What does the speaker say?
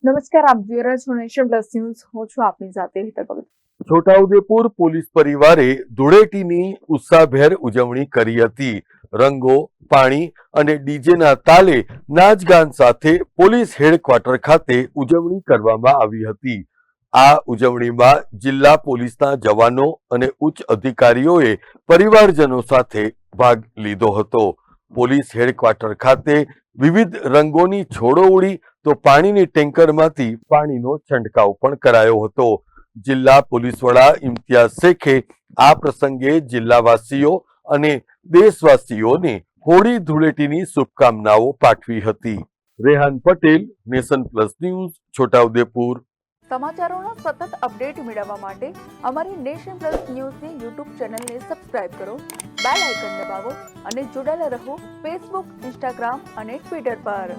નમસ્કાર, આપ જોઈ રહ્યા છો નેશન પ્લસ ન્યૂઝ. હું છું આપની સાથે હેતલ ભગત. છોટાઉદેપુર પોલીસ પરિવારે ધૂળેટીની ઉત્સાહભેર ઉજવણી કરી હતી. રંગો, પાણી અને ડીજેના તાલે નાચગાન સાથે પોલીસ હેડક્વાર્ટર ખાતે ઉજવણી કરવામાં આવી હતી. આ ઉજવણીમાં જિલ્લા પોલીસના જવાનો અને ઉચ્ચ અધિકારીઓએ પરિવારજનો સાથે ભાગ લીધો હતો. પોલીસ હેડક્વાર્ટર ખાતે વિવિધ રંગોની છોડો ઉડી તો પાણીની ટેન્કરમાંથી પાણીનો છંટકાવ પણ કરાયો હતો. જિલ્લા પોલીસ વડા ઇમ્તિયાઝ શેખે આ પ્રસંગે જિલ્લાવાસીઓ અને દેશવાસીઓને હોળી ધૂળેટીની શુભકામનાઓ પાઠવી હતી. Rehan Patel, Nation Plus News, Chhota Udepur. સમાચારોનો સતત અપડેટ મેળવવા માટે અમારી નેશન પ્લસ ન્યૂઝની યુટ્યુબ ચેનલને સબસ્ક્રાઇબ કરો, બેલ આઇકન દબાવો અને જોડાયેલા રહો ફેસબુક, ઇન્સ્ટાગ્રામ અને ટ્વિટર પર.